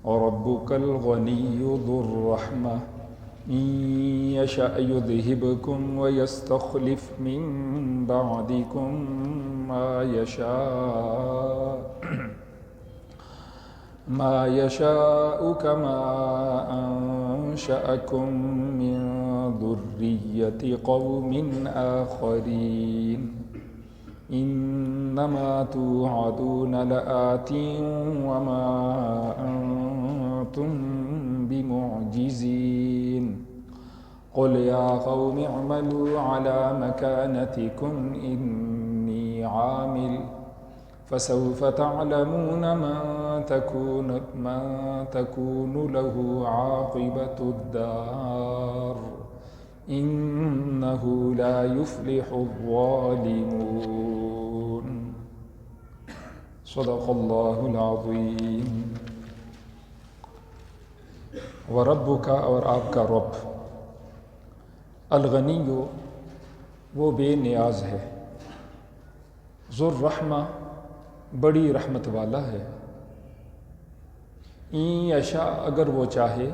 وربك الغني ذو الرحمة إن يشأ يذهبكم ويستخلف من بعدكم ما يشاء كما أنشأكم من ذرية قوم آخرين إنما توعدون لآت وما أنتم بمعجزين قل يا قوم اعملوا على مكانتكم إني عامل فسوف تعلمون من تكون له عاقبة الدار إنه لا يفلح الظالمون صدق اللہ العظیم۔ وربک، اور آپ کا رب، الغنی، وہ بے نیاز ہے، ذو الرحمہ، بڑی رحمت والا ہے، ان یشاء، اگر وہ چاہے،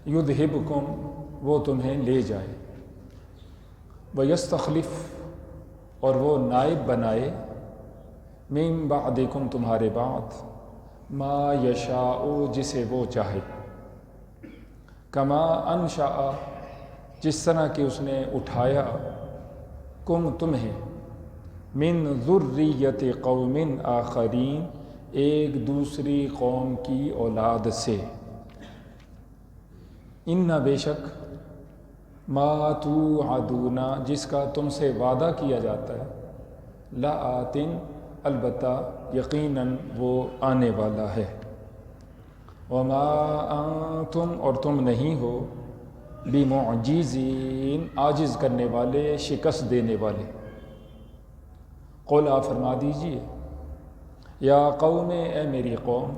یذہبکم، وہ تمہیں لے جائے، ویستخلف، اور وہ نائب بنائے، من بعدکم، تمہارے بعد، ما یشاء، جسے وہ چاہے، کما انشاء، جس طرح کہ اس نے اٹھایا، کم، تمہیں، من ذریت قوم آخرین، ایک دوسری قوم کی اولاد سے، ان بے شک، ما توعدون، جس کا تم سے وعدہ کیا جاتا ہے، لآت، البتہ یقیناً وہ آنے والا ہے، وما انتم، اور تم نہیں ہو، بمعجزین، عاجز کرنے والے، شکست دینے والے۔ قل، آپ فرما دیجئے، یا قوم، اے میری قوم،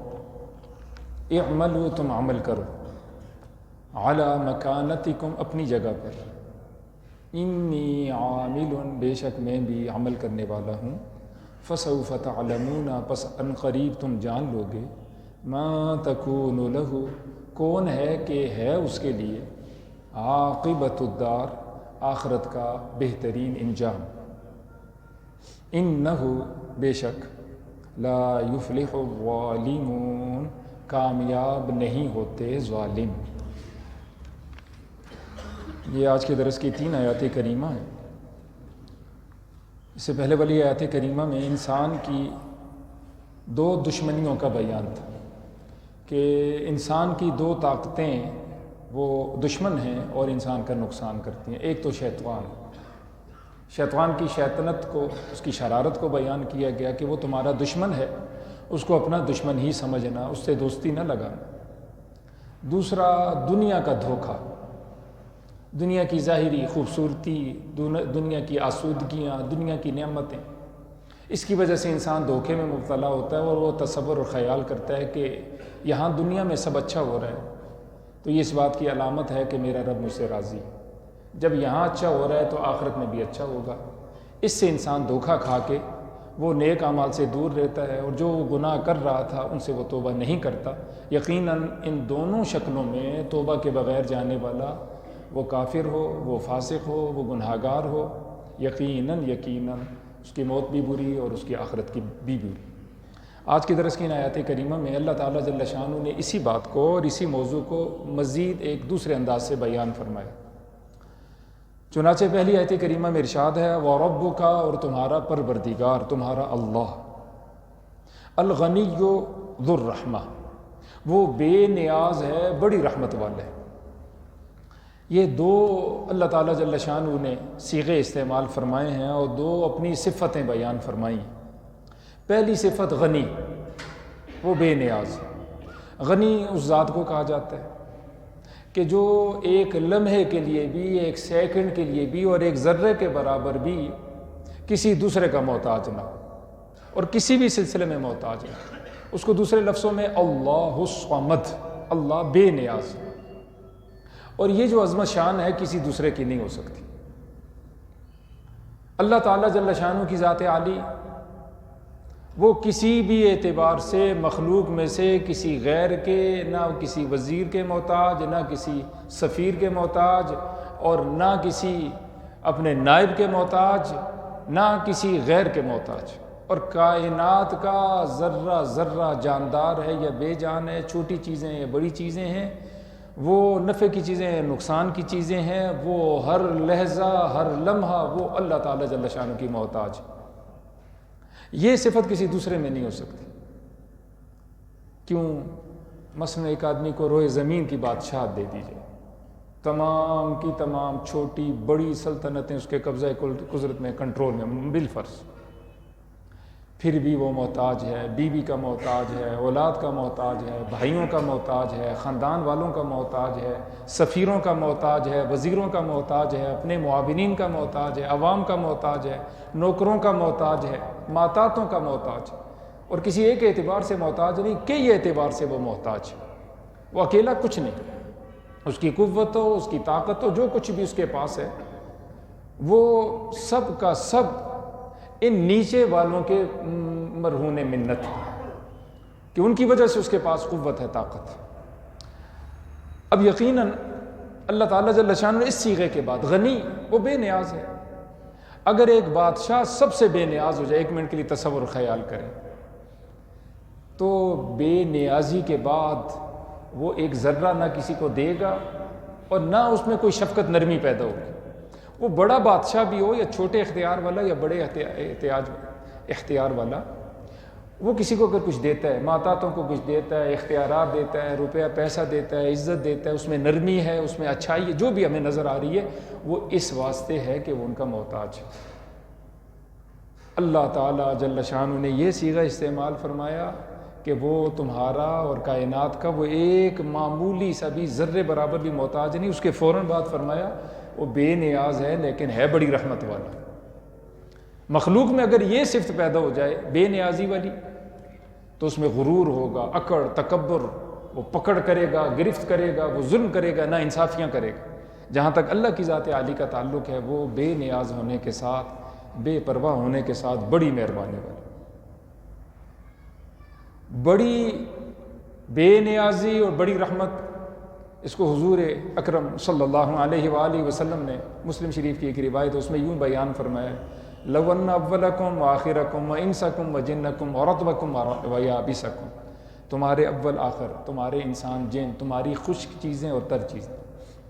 اعملوا، تم عمل کرو، علی مکانتکم، اپنی جگہ پر، انی عامل، بے شک میں بھی عمل کرنے والا ہوں، فسوف تعلمون، پس ان قریب تم جان لوگے، ما تکون لہ، کون ہے کہ ہے اس کے لیے، عاقبۃ الدار، آخرت کا بہترین انجام، انہ، بے شک، لا یفلح الظالمون، کامیاب نہیں ہوتے ظالم۔ یہ آج کے درس کی 3 آیات کریمہ ہیں۔ اس سے پہلے والی آیات کریمہ میں انسان کی 2 دشمنیوں کا بیان تھا کہ انسان کی 2 طاقتیں وہ دشمن ہیں اور انسان کا نقصان کرتی ہیں۔ ایک تو شیطان کی شیطنت کو، اس کی شرارت کو بیان کیا گیا کہ وہ تمہارا دشمن ہے، اس کو اپنا دشمن ہی سمجھنا، اس سے دوستی نہ لگانا۔ دوسرا، دنیا کا دھوکہ، دنیا کی ظاہری خوبصورتی، دنیا کی آسودگیاں، دنیا کی نعمتیں، اس کی وجہ سے انسان دھوکے میں مبتلا ہوتا ہے اور وہ تصور اور خیال کرتا ہے کہ یہاں دنیا میں سب اچھا ہو رہا ہے تو یہ اس بات کی علامت ہے کہ میرا رب مجھ سے راضی ہے، جب یہاں اچھا ہو رہا ہے تو آخرت میں بھی اچھا ہوگا۔ اس سے انسان دھوکہ کھا کے وہ نیک اعمال سے دور رہتا ہے، اور جو وہ گناہ کر رہا تھا ان سے وہ توبہ نہیں کرتا۔ یقیناً ان دونوں شکلوں میں توبہ کے بغیر جانے والا، وہ کافر ہو، وہ فاسق ہو، وہ گناہگار ہو، یقیناً اس کی موت بھی بری اور اس کی آخرت کی بھی بری۔ آج کی درس کی آیات کریمہ میں اللہ تعالیٰ جل شانہ نے اسی بات کو اور اسی موضوع کو مزید ایک دوسرے انداز سے بیان فرمایا۔ چنانچہ پہلی آیت کریمہ میں ارشاد ہے، وَرَبُّكَ، اور تمہارا پروردگار، تمہارا اللہ، الغنی ذو الرحمہ، وہ بے نیاز ہے، بڑی رحمت والا ہے۔ یہ 2 اللہ تعالیٰ جل شانہ نے صیغے استعمال فرمائے ہیں اور 2 اپنی صفتیں بیان فرمائی ہیں۔ پہلی صفت غنی، وہ بے نیاز۔ غنی اس ذات کو کہا جاتا ہے کہ جو ایک لمحے کے لیے بھی، ایک سیکنڈ کے لیے بھی اور ایک ذرے کے برابر بھی کسی دوسرے کا محتاج نہ ہو اور کسی بھی سلسلے میں محتاج نہ ہو۔ اس کو دوسرے لفظوں میں اللہ الصمد، اللہ بے نیاز، اور یہ جو عظمت شان ہے کسی دوسرے کی نہیں ہو سکتی۔ اللہ تعالیٰ جل شانہ کی ذات عالی وہ کسی بھی اعتبار سے مخلوق میں سے کسی غیر کے، نہ کسی وزیر کے محتاج، نہ کسی سفیر کے محتاج، اور نہ کسی اپنے نائب کے محتاج، نہ کسی غیر کے محتاج۔ اور کائنات کا ذرہ ذرہ جاندار ہے یا بے جان ہے، چھوٹی چیزیں یا بڑی چیزیں ہیں، وہ نفع کی چیزیں ہیں، نقصان کی چیزیں ہیں، وہ ہر لحظہ ہر لمحہ وہ اللہ تعالیٰ جل شانہ کی محتاج۔ یہ صفت کسی دوسرے میں نہیں ہو سکتی۔ کیوں؟ مثلا ایک آدمی کو روئے زمین کی بادشاہت دے دیجئے، تمام کی تمام چھوٹی بڑی سلطنتیں اس کے قبضہ قدرت میں، کنٹرول میں بالفرض، پھر بھی وہ محتاج ہے، بیوی کا محتاج ہے، اولاد کا محتاج ہے، بھائیوں کا محتاج ہے، خاندان والوں کا محتاج ہے، سفیروں کا محتاج ہے، وزیروں کا محتاج ہے، اپنے معاونین کا محتاج ہے، عوام کا محتاج ہے، نوکروں کا محتاج ہے، ماتاتوں کا محتاج ہے، اور کسی ایک اعتبار سے محتاج نہیں، کئی اعتبار سے وہ محتاج ہے۔ وہ اکیلا کچھ نہیں، اس کی قوت ہو، اس کی طاقت ہو، جو کچھ بھی اس کے پاس ہے، وہ سب کا سب ان نیچے والوں کے مرہون منت ہے کہ ان کی وجہ سے اس کے پاس قوت ہے، طاقت ہے۔ اب یقیناً اللہ تعالیٰ جل شانہ اس صیغے کے بعد غنی، وہ بے نیاز ہے۔ اگر ایک بادشاہ سب سے بے نیاز ہو جائے، ایک منٹ کے لیے تصور خیال کریں، تو بے نیازی کے بعد وہ ایک ذرہ نہ کسی کو دے گا اور نہ اس میں کوئی شفقت نرمی پیدا ہوگی۔ وہ بڑا بادشاہ بھی ہو یا چھوٹے اختیار والا یا بڑے اختیار والا، وہ کسی کو اگر کچھ دیتا ہے، ماتاتوں کو کچھ دیتا ہے، اختیارات دیتا ہے، روپیہ پیسہ دیتا ہے، عزت دیتا ہے، اس میں نرمی ہے، اس میں اچھائی ہے، جو بھی ہمیں نظر آ رہی ہے، وہ اس واسطے ہے کہ وہ ان کا محتاج ہے۔ اللہ تعالیٰ جل شانہ نے یہ صیغہ استعمال فرمایا کہ وہ تمہارا اور کائنات کا وہ ایک معمولی سا بھی ذرے برابر بھی محتاج نہیں۔ اس کے فوراً بعد فرمایا وہ بے نیاز ہے لیکن ہے بڑی رحمت والا۔ مخلوق میں اگر یہ صفت پیدا ہو جائے بے نیازی والی، تو اس میں غرور ہوگا، اکڑ، تکبر، وہ پکڑ کرے گا، گرفت کرے گا، وہ ظلم کرے گا، نا انصافیاں کرے گا۔ جہاں تک اللہ کی ذات عالی کا تعلق ہے، وہ بے نیاز ہونے کے ساتھ، بے پرواہ ہونے کے ساتھ بڑی مہربانی والی۔ بڑی بے نیازی اور بڑی رحمت، اس کو حضور اکرم صلی اللہ علیہ وآلہ وسلم نے مسلم شریف کی ایک روایت ہے، اس میں یوں بیان فرمایا، لَوْ أَنَّ أَوَّلَكُمْ وَآخِرَكُمْ وَإِنسَكُمْ وَجِنَّكُمْ وَرَطْبَكُمْ وَيَابِسَكُمْ، تمہارے اول آخر، تمہارے انسان جن، تمہاری خشک چیزیں اور تر چیزیں،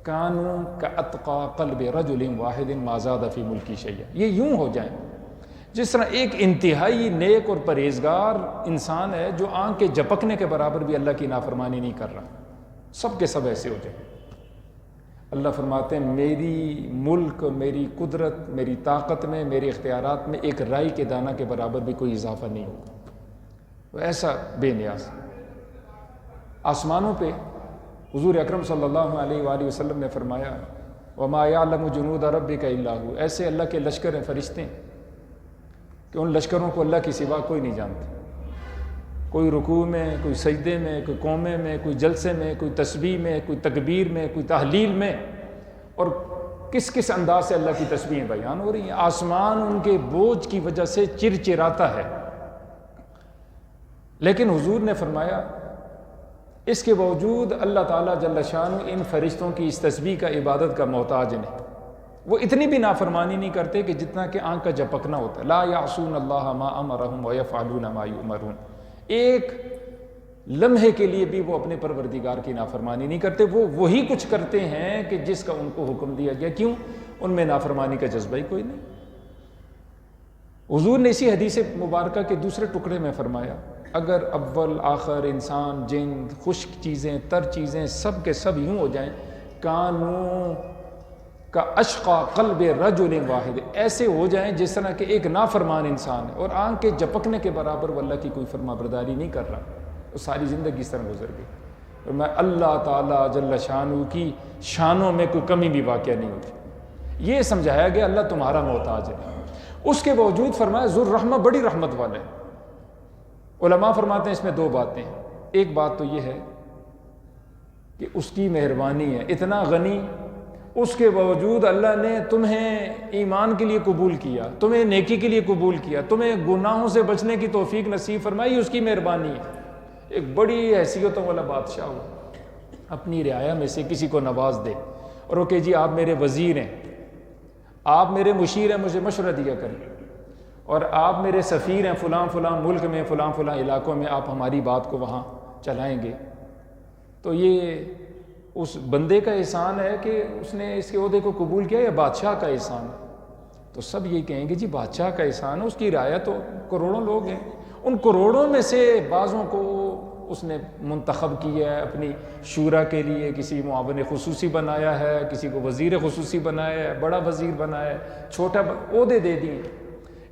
کانوا کأتقى قلب رجل واحد ما زاد فی ملکی شیئا، یہ یوں ہو جائیں جس طرح ایک انتہائی نیک اور پرہیزگار انسان ہے جو آنکھ کے جھپکنے کے برابر بھی اللہ کی نافرمانی نہیں کر رہا، سب کے سب ایسے ہو جائیں۔ اللہ فرماتے ہیں میری ملک، میری قدرت، میری طاقت میں، میرے اختیارات میں ایک رائی کے دانہ کے برابر بھی کوئی اضافہ نہیں ہوگا، وہ ایسا بے نیاز۔ آسمانوں پہ حضور اکرم صلی اللہ علیہ وآلہ وسلم نے فرمایا وَمَا يَعْلَمُ جُنُودَ رَبِّكَ إِلَّا هُوَ، ایسے اللہ کے لشکر ہیں، فرشتے ہیں کہ ان لشکروں کو اللہ کی سوا کوئی نہیں جانتا۔ کوئی رکوع میں، کوئی سجدے میں، کوئی قومے میں، کوئی جلسے میں، کوئی تسبیح میں، کوئی تکبیر میں، کوئی تحلیل میں، اور کس کس انداز سے اللہ کی تسبیحیں بیان ہو رہی ہیں۔ آسمان ان کے بوجھ کی وجہ سے چرچراتا ہے، لیکن حضور نے فرمایا اس کے باوجود اللہ تعالیٰ جل شانہ ان فرشتوں کی اس تسبیح کا، عبادت کا محتاج نہیں۔ وہ اتنی بھی نافرمانی نہیں کرتے کہ جتنا کہ آنکھ کا جھپکنا ہوتا ہے۔ لا یعصون اللہ ما امرہم ویفعلون ما یؤمرون، ایک لمحے کے لیے بھی وہ اپنے پروردگار کی نافرمانی نہیں کرتے، وہ وہی کچھ کرتے ہیں کہ جس کا ان کو حکم دیا گیا۔ کیوں؟ ان میں نافرمانی کا جذبہ ہی کوئی نہیں۔ حضور نے اسی حدیث مبارکہ کے دوسرے ٹکڑے میں فرمایا اگر اول آخر انسان، جن، خشک چیزیں، تر چیزیں سب کے سب یوں ہو جائیں، کانوا کا اشقا قلب رجل واحد، ایسے ہو جائیں جس طرح کہ ایک نافرمان انسان ہے اور آنکھ کے جھپکنے کے برابر وہ اللہ کی کوئی فرما برداری نہیں کر رہا، وہ ساری زندگی اس طرح گزر گئی۔ اور میں اللہ تعالیٰ جل شانہ کی شانوں میں کوئی کمی بھی واقع نہیں ہوتی۔ یہ سمجھایا گیا اللہ تمہارا محتاج ہے، اس کے باوجود فرمایا ذو الرحمہ، بڑی رحمت والے ہیں۔ علماء فرماتے ہیں اس میں دو باتیں ہیں، ایک بات تو یہ ہے کہ اس کی مہربانی ہے، اتنا غنی اس کے باوجود اللہ نے تمہیں ایمان کے لیے قبول کیا، تمہیں نیکی کے لیے قبول کیا، تمہیں گناہوں سے بچنے کی توفیق نصیب فرمائی، اس کی مہربانی ہے۔ ایک بڑی حیثیتوں والا بادشاہ ہو، اپنی رعایا میں سے کسی کو نواز دے اور وہ کہ جی آپ میرے وزیر ہیں، آپ میرے مشیر ہیں، مجھے مشورہ دیا کریں، اور آپ میرے سفیر ہیں فلاں فلاں ملک میں، فلاں فلاں علاقوں میں، آپ ہماری بات کو وہاں چلائیں گے۔ تو یہ اس بندے کا احسان ہے کہ اس نے اس کے عہدے کو قبول کیا، یا بادشاہ کا احسان ہے؟ تو سب یہ کہیں گے جی بادشاہ کا احسان ہے، اس کی رعایا تو کروڑوں لوگ ہیں، ان کروڑوں میں سے بعضوں کو اس نے منتخب کیا ہے اپنی شورا کے لیے، کسی معاون خصوصی بنایا ہے، کسی کو وزیر خصوصی بنایا ہے، بڑا وزیر بنایا ہے، چھوٹا عہدے دے دیے۔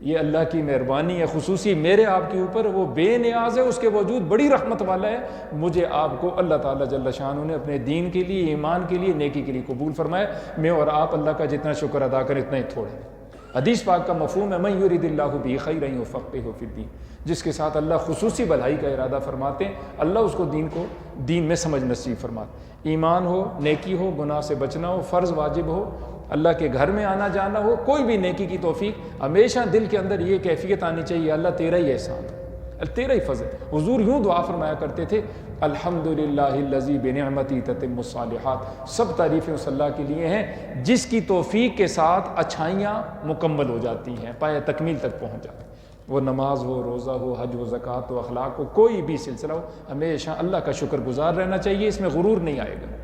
یہ اللہ کی مہربانی ہے خصوصی میرے آپ کے اوپر، وہ بے نیاز ہے، اس کے باوجود بڑی رحمت والا ہے، مجھے آپ کو اللہ تعالیٰ جل شانہ نے اپنے دین کے لیے، ایمان کے لیے، نیکی کے لیے قبول فرمایا۔ میں اور آپ اللہ کا جتنا شکر ادا کریں اتنا ہی تھوڑا ہے۔ حدیث پاک کا مفہوم ہے من یرید اللہ بہ خیرا یفقہہ فی الدین، جس کے ساتھ اللہ خصوصی بھلائی کا ارادہ فرماتے ہیں اللہ اس کو دین میں سمجھ نصیب فرماتے۔ ایمان ہو، نیکی ہو، گناہ سے بچنا ہو، فرض واجب ہو، اللہ کے گھر میں آنا جانا ہو، کوئی بھی نیکی کی توفیق، ہمیشہ دل کے اندر یہ کیفیت آنی چاہیے اللہ تیرا ہی احسان ہے، تیرا ہی فضل۔ حضور یوں دعا فرمایا کرتے تھے الحمدللہ الذی بنعمتہ تتم الصالحات، سب تعریفیں اس اللہ کے لیے ہیں جس کی توفیق کے ساتھ اچھائیاں مکمل ہو جاتی ہیں، پایہ تکمیل تک پہنچ جاتی ہیں۔ وہ نماز ہو، روزہ ہو، حج ہو، زکوٰۃ ہو، اخلاق ہو، کوئی بھی سلسلہ ہو، ہمیشہ اللہ کا شکر گزار رہنا چاہیے، اس میں غرور نہیں آئے گا،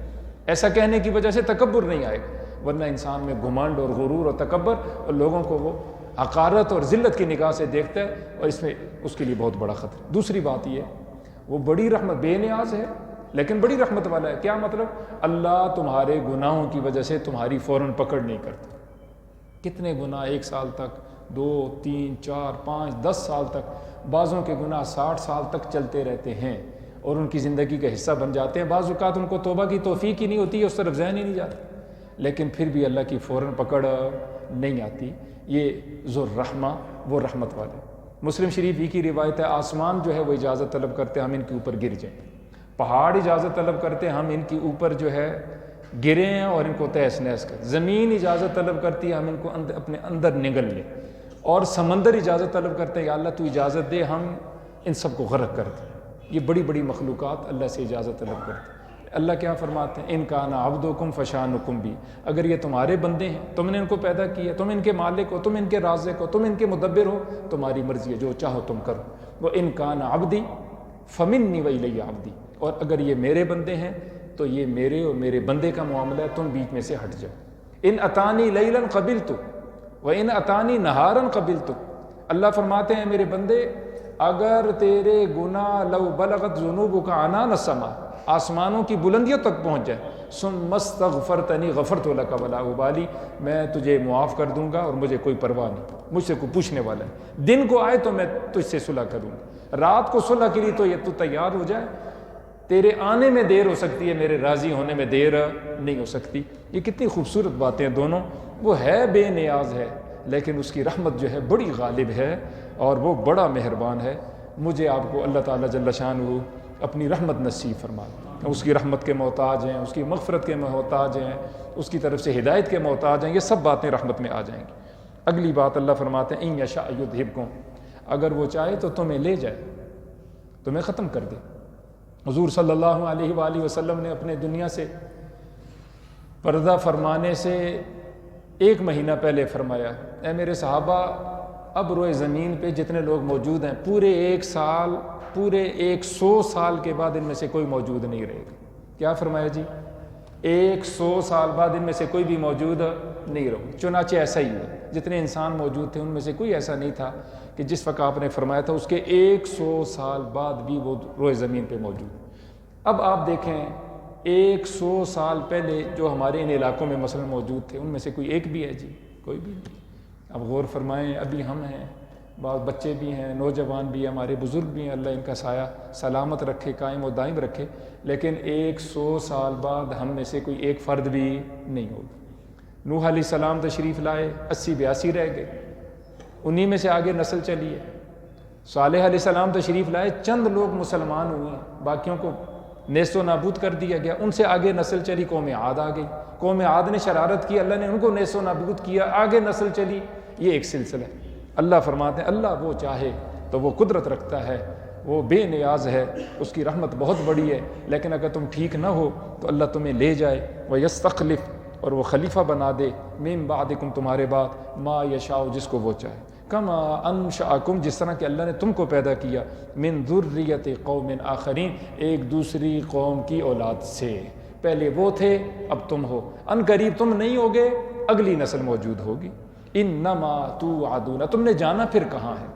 ایسا کہنے کی وجہ سے تکبر نہیں آئے گا، ورنہ انسان میں گھمنڈ اور غرور اور تکبر، اور لوگوں کو وہ حقارت اور ذلت کی نگاہ سے دیکھتا ہے، اور اس میں اس کے لیے بہت بڑا خطرہ۔ دوسری بات یہ ہے وہ بڑی رحمت، بے نیاز ہے لیکن بڑی رحمت والا ہے۔ کیا مطلب؟ اللہ تمہارے گناہوں کی وجہ سے تمہاری فوراً پکڑ نہیں کرتا۔ کتنے گناہ ایک سال تک، 2، 3، 4، 5، 10 سال تک، بعضوں کے گناہ 60 سال تک چلتے رہتے ہیں اور ان کی زندگی کا حصہ بن جاتے ہیں، بعض اوقات ان کو توبہ کی توفیق ہی نہیں ہوتی ہے، اس طرف ذہن ہی نہیں جاتا، لیکن پھر بھی اللہ کی فوراً پکڑ نہیں آتی۔ یہ ذو الرحمہ، وہ رحمت والے۔ مسلم شریف ہی کی روایت ہے آسمان جو ہے وہ اجازت طلب کرتے ہم ان کے اوپر گر جائیں، پہاڑ اجازت طلب کرتے ہم ان کے اوپر جو ہے گریں اور ان کو تہس نہس کریں، زمین اجازت طلب کرتی ہے ہم ان کو اپنے اندر نگل لیں، اور سمندر اجازت طلب کرتے ہیں یا اللہ تو اجازت دے ہم ان سب کو غرق کر دیں۔ یہ بڑی بڑی مخلوقات اللہ سے اجازت طلب کرتے ہیں۔ اللہ کیا فرماتے ہیں ان کان عبدکم فشانکم بھی، اگر یہ تمہارے بندے ہیں، تم نے ان کو پیدا کیا، تم ان کے مالک ہو، تم ان کے رازق ہو، تم ان کے مدبر ہو، تمہاری مرضی ہے، جو چاہو تم کرو۔ وہ ان کان عبدی فمنی والی عبدی، اور اگر یہ میرے بندے ہیں تو یہ میرے اور میرے بندے کا معاملہ ہے، تم بیچ میں سے ہٹ جاؤ۔ ان اتانی لیلا قبلت وان اتانی نہارا قبلت، اللہ فرماتے ہیں میرے بندے اگر تیرے گناہ لو بلغت ذنوبک عنان السماء، آسمانوں کی بلندیوں تک پہنچ جائے، ثم استغفرتنی غفرت لک ولا ابالی، میں تجھے معاف کر دوں گا اور مجھے کوئی پرواہ نہیں، مجھ سے کوئی پوچھنے والا ہے۔ دن کو آئے تو میں تجھ سے صلح کروں گا، رات کو صلح کے لیے تو یہ تو تیار ہو جائے، تیرے آنے میں دیر ہو سکتی ہے، میرے راضی ہونے میں دیر نہیں ہو سکتی۔ یہ کتنی خوبصورت باتیں ہیں دونوں۔ وہ ہے بے نیاز ہے لیکن اس کی رحمت جو ہے بڑی غالب ہے اور وہ بڑا مہربان ہے۔ مجھے آپ کو اللہ تعالیٰ جل شانہ اپنی رحمت نصیب فرمائے، اس کی رحمت کے محتاج ہیں، اس کی مغفرت کے محتاج ہیں، اس کی طرف سے ہدایت کے محتاج ہیں، یہ سب باتیں رحمت میں آ جائیں گی۔ اگلی بات اللہ فرماتے ہیں ان یشاء یذھبکم، اگر وہ چاہے تو تمہیں لے جائے، تمہیں ختم کر دے۔ حضور صلی اللہ علیہ وآلہ وسلم نے اپنے دنیا سے پردہ فرمانے سے 1 مہینہ پہلے فرمایا اے میرے صحابہ، اب روئے زمین پہ جتنے لوگ موجود ہیں پورے 100 سال کے بعد ان میں سے کوئی موجود نہیں رہے گا۔ کیا فرمایا جی؟ 100 سال بعد ان میں سے کوئی بھی موجود نہیں رہو۔ چنانچہ ایسا ہی ہوا، جتنے انسان موجود تھے ان میں سے کوئی ایسا نہیں تھا کہ جس وقت آپ نے فرمایا تھا اس کے 100 سال بعد بھی وہ روئے زمین پہ موجود۔ اب آپ دیکھیں 100 سال پہلے جو ہمارے ان علاقوں میں مثلا موجود تھے ان میں سے کوئی ایک بھی ہے جی؟ کوئی بھی نہیں۔ اب غور فرمائیں، ابھی ہم ہیں، بعض بچے بھی ہیں، نوجوان بھی ہیں، ہمارے بزرگ بھی ہیں، اللہ ان کا سایہ سلامت رکھے، قائم و دائم رکھے، لیکن 100 سال بعد ہم میں سے کوئی ایک فرد بھی نہیں ہوگا۔ نوح علیہ السلام تشریف لائے، 80-82 رہ گئے، انہی میں سے آگے نسل چلی ہے۔ صالح علیہ السلام تشریف لائے، چند لوگ مسلمان ہوئے ہیں، باقیوں کو نیست و نابود کر دیا گیا. ان سے آگے نسل چلی، قوم عاد آ گئی. قوم عاد نے شرارت کی، اللہ نے ان کو نیست و نابود کیا، آگے نسل چلی. یہ ایک سلسلہ ہے. اللہ فرماتے ہیں اللہ وہ چاہے تو وہ قدرت رکھتا ہے، وہ بے نیاز ہے، اس کی رحمت بہت بڑی ہے. لیکن اگر تم ٹھیک نہ ہو تو اللہ تمہیں لے جائے. وَيَسْتَخْلِفْ، اور وہ خلیفہ بنا دے، مِن بَعْدِكُمْ تمہارے بعد، مَا يَشَاءُ جس کو وہ چاہے. کما انشأکم جس طرح کہ اللہ نے تم کو پیدا کیا، من ذریت قوم آخرین ایک دوسری قوم کی اولاد سے. پہلے وہ تھے اب تم ہو، ان قریب تم نہیں ہوگے، اگلی نسل موجود ہوگی. انما توعدون، تم نے جانا پھر کہاں ہے؟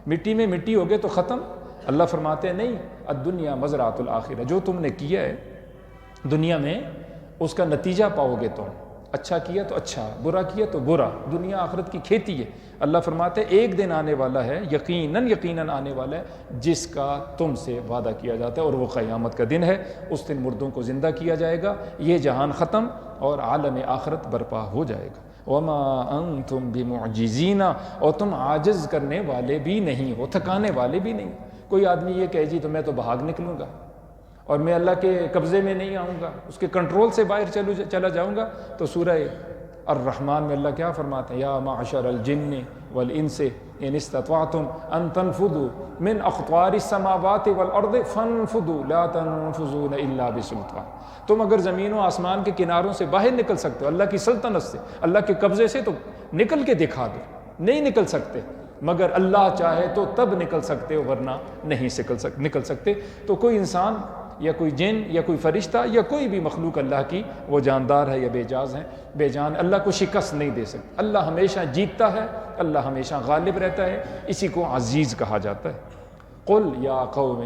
مٹی میں مٹی ہوگے تو ختم. اللہ فرماتے ہیں نہیں، الدنیا مزرعۃ الآخرہ، جو تم نے کیا ہے دنیا میں اس کا نتیجہ پاؤ گے تم. اچھا کیا تو اچھا، برا کیا تو برا. دنیا آخرت کی کھیتی ہے. اللہ فرماتے ہیں ایک دن آنے والا ہے، یقیناً آنے والا ہے، جس کا تم سے وعدہ کیا جاتا ہے، اور وہ قیامت کا دن ہے. اس دن مردوں کو زندہ کیا جائے گا، یہ جہان ختم اور عالم آخرت برپا ہو جائے گا. وما انتم بمعجزین، اور تم عاجز کرنے والے بھی نہیں ہو، تھکانے والے بھی نہیں. کوئی آدمی یہ کہے جی تو میں تو بھاگ نکلوں گا اور میں اللہ کے قبضے میں نہیں آؤں گا، اس کے کنٹرول سے باہر چلا جاؤں گا، تو سورہ الرحمن میں اللہ کیا فرماتے ہیں؟ یا معشر الجن والانس ان استطعتم ان تنفذوا من اقطار السماوات والارض فانفذوا لا تنفذون الا بسلطان. تم اگر زمین و آسمان کے کناروں سے باہر نکل سکتے ہو، اللہ کی سلطنت سے، اللہ کے قبضے سے، تو نکل کے دکھا دو. نہیں نکل سکتے، مگر اللہ چاہے تو تب نکل سکتے ہو، ورنہ نہیں نکل سکتے. تو کوئی انسان یا کوئی جن یا کوئی فرشتہ یا کوئی بھی مخلوق اللہ کی، وہ جاندار ہے یا بے جاز ہے، بے جان، اللہ کو شکست نہیں دے سکتے. اللہ ہمیشہ جیتتا ہے، اللہ ہمیشہ غالب رہتا ہے، اسی کو عزیز کہا جاتا ہے. قل یا قوم،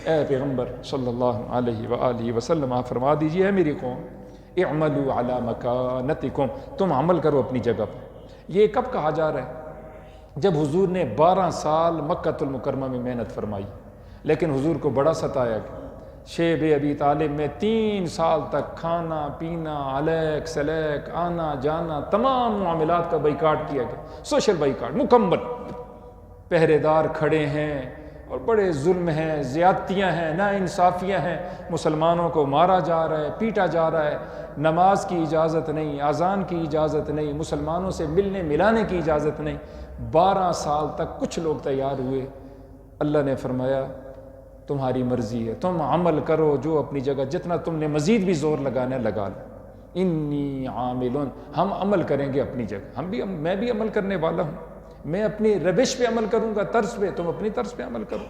اے پیغمبر صلی اللہ علیہ وآلہ وسلم آپ فرما دیجئے، اے میری قوم، اعملوا علی مکانتکم، تم عمل کرو اپنی جگہ پر. یہ کب کہا جا رہا ہے؟ جب حضور نے 12 سال مکہ المکرمہ میں محنت فرمائی، لیکن حضور کو بڑا ستایا گیا. شیب ابی طالب میں 3 سال تک کھانا پینا، علیک سلیک، آنا جانا، تمام معاملات کا بائیکاٹ کیا گیا، سوشل بائیکاٹ مکمل. پہرے دار کھڑے ہیں اور بڑے ظلم ہیں، زیادتیاں ہیں، ناانصافیاں ہیں، مسلمانوں کو مارا جا رہا ہے، پیٹا جا رہا ہے، نماز کی اجازت نہیں، اذان کی اجازت نہیں، مسلمانوں سے ملنے ملانے کی اجازت نہیں. 12 سال تک کچھ لوگ تیار ہوئے. اللہ نے فرمایا تمہاری مرضی ہے، تم عمل کرو جو اپنی جگہ، جتنا تم نے مزید بھی زور لگانا ہے لگا لو. انی عاملون، ہم عمل کریں گے اپنی جگہ، میں بھی عمل کرنے والا ہوں. میں اپنی روش پہ عمل کروں گا، طرز پہ، تم اپنی طرز پہ عمل کرو.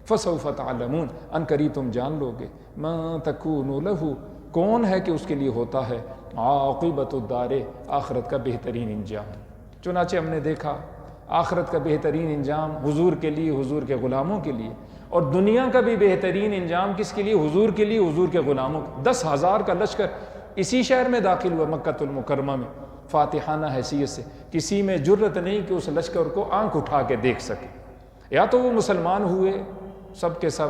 فسوف تعلمون، ان قریب تم جان لو گے. ما تکون لہ، کون ہے کہ اس کے لیے ہوتا ہے عاقبۃ الدار، آخرت کا بہترین انجام. چنانچہ ہم نے دیکھا آخرت کا بہترین انجام حضور کے لیے، حضور کے غلاموں کے لیے، اور دنیا کا بھی بہترین انجام کس کے لیے؟ حضور کے لیے، حضور کے غلاموں. 10,000 کا لشکر اسی شہر میں داخل ہوا، مکہ المکرمہ میں، فاتحانہ حیثیت سے. کسی میں جرت نہیں کہ اس لشکر کو آنکھ اٹھا کے دیکھ سکے. یا تو وہ مسلمان ہوئے سب کے سب،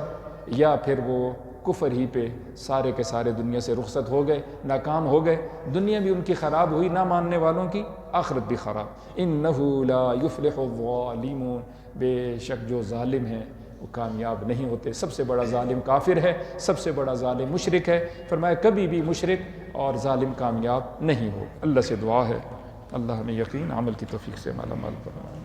یا پھر وہ کفر ہی پہ سارے کے سارے دنیا سے رخصت ہو گئے، ناکام ہو گئے. دنیا بھی ان کی خراب ہوئی نہ ماننے والوں کی، آخرت بھی خراب. انہ لا یفلح الظالمون، بے شک جو ظالم ہیں وہ کامیاب نہیں ہوتے. سب سے بڑا ظالم کافر ہے، سب سے بڑا ظالم مشرک ہے. فرمایا کبھی بھی مشرک اور ظالم کامیاب نہیں ہو. اللہ سے دعا ہے اللہ ہمیں یقین عمل کی توفیق سے مالا مال فرمائے.